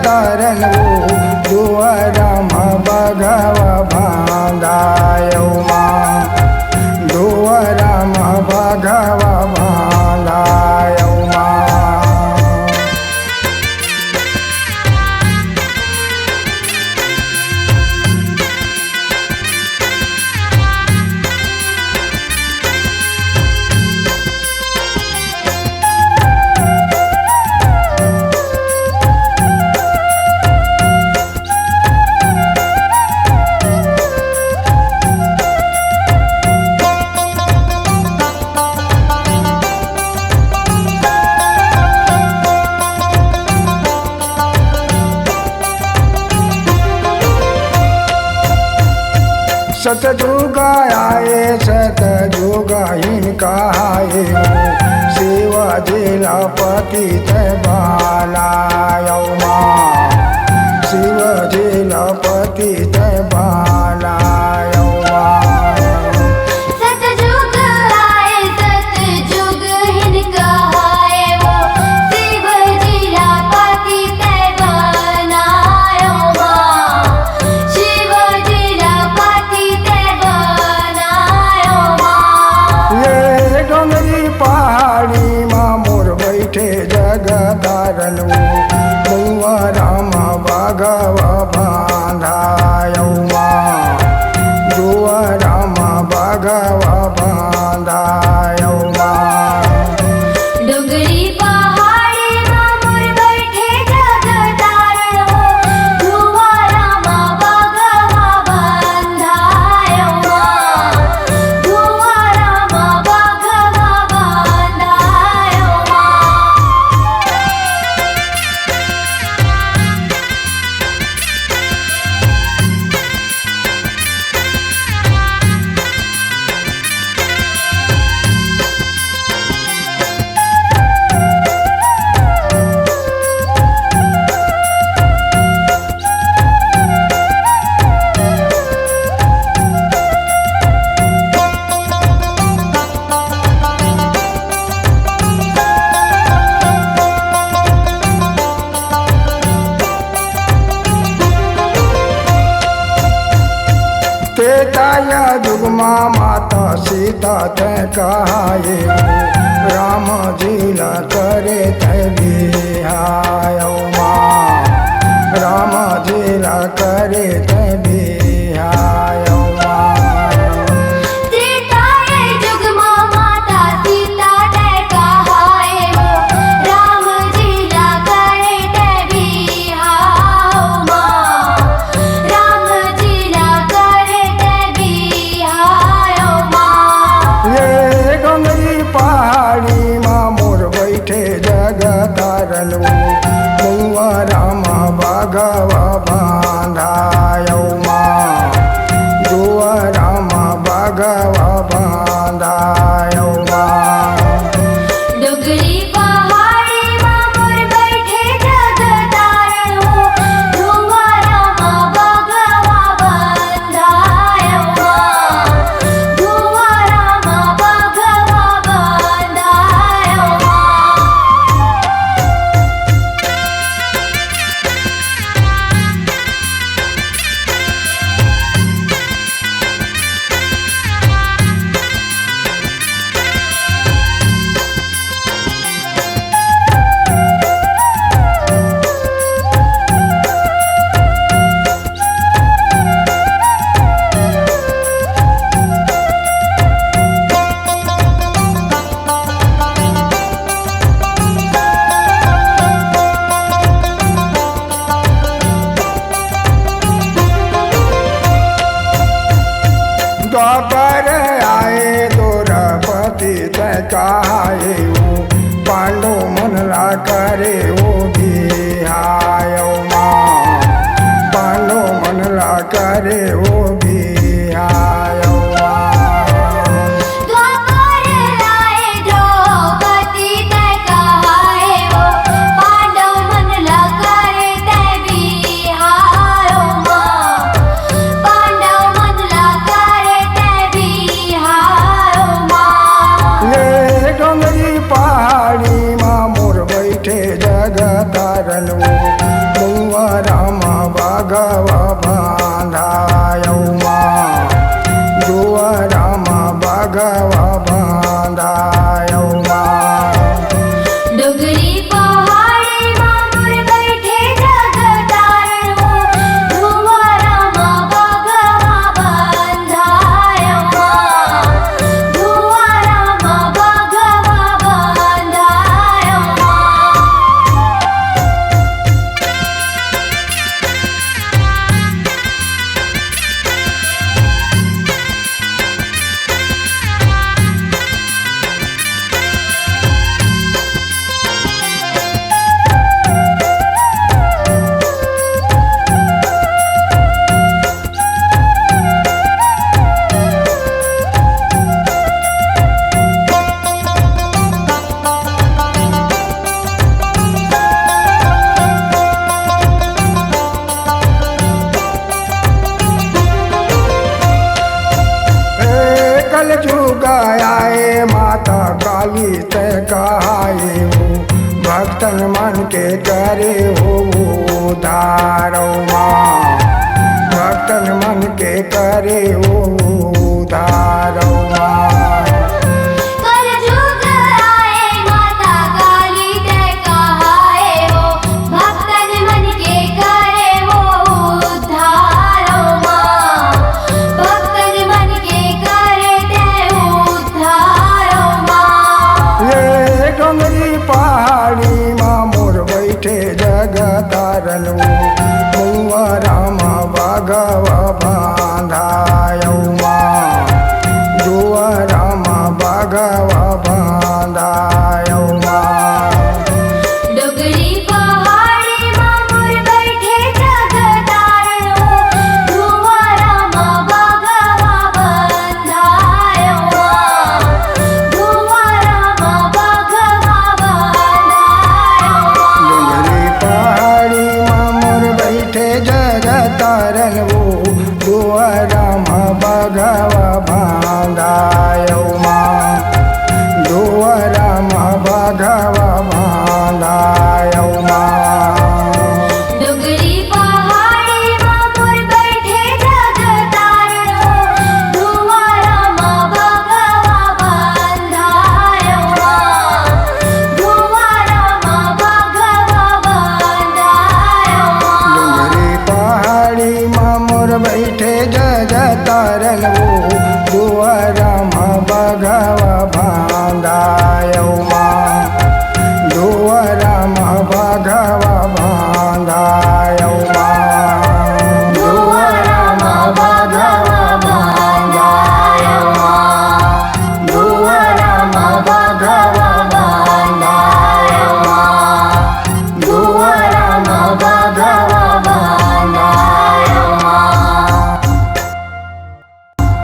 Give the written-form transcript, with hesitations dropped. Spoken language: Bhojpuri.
जगतारणो दुआरामा बघवा बांधायो मा दुआरामा बघवा बांधायो मा सतयुग आए सतयुग इनका आए शिवजीला पतित बनायो माँ शिवजीला पतित बनायो सतयुग आए सतयुग इनका आए वो शिवजीला पतित बनायो माँ शिवजीला पतित बनायो माँ ये डोंगरी पहाड़ी माँ मोर बैठे जगतारणो दुआरामा बघवा बांधायो माँ दुआरामा बघवा बांधायो माँ डुगरी पहाड़ी माँ मोर बैठे जगतारणो दुआरामा बघवा बांधायो माँ दुआरामा बघवा बांधायो माँ त्रेताया युगमा माता सीता ते कहाए राम जीला करे ते बिहायो माँ राम जीला करे ते बिहायो माँ त्रेताये युग माँ माता सीता ते कहाए वो राम जीला करे ते बिहाओ माँ राम जीला करे ते बिहाओ माँ ये डोंगरी पहाड़ी माँ मोर बैठे जगतारणो दुआरामा बघवा बांधायो माँ दुआरामा बघवा बांधायो माँ डुगरी पहाड़ी माँ मोर बैठे जगतारणो दुआरामा बघवा बांधायो माँ दुआरामा बघवा बांधायो माँ द्वापर आए द्रौपदी ते कहाए पांडो मनला करे ओ बिहायो माँ पांडो मनला करे ओ बिहायो द्वापर आए द्रौपदी ते कहाए वो पांडव मनला करे ते बिहाओ माँ पांडव मनला करे ते बिहाओ माँ ये डोंगरी पहाड़ी माँ मोर बैठे जगतारणो गीत कहाए हो भक्तन मन के करे हो उधारो माँ भक्तन मन के करे हो उधारो माँ कर जुग आए माता काली तय कहाए हो भक्तन मन के करे वो उद्धारो माँ भक्तन मन के करे तय उद्धारो माँ ये डोंगरी पहाड़ी माँ मोर बैठे जगतारन राम भगवा बांधायो माँ दुआ राम भगवा बांधायो माँ डुगरी पहाड़ी माँ मोर बैठे जगतारणो धुआ राम भगवा बंधायो माँ धुआ राम भगवा बंधायो डोंगरी पहाड़ी माँ मोर बैठे जगतारन दुआ राम भगवा बांधायो माँ दुआ राम भगवा बांधायो माँ डुगरी पहाड़ी माँ मोर बैठे जगतारणो धुआ राम भगवा बंधायो माँ धुआ राम भगवा बंधायो माँ डोंगरी पहाड़ी माँ मोर बैठे जगतारन दुआ राम भगवा बांधायो माँ दुआ राम भगवा बांधायो माँ धुआ राम भगवा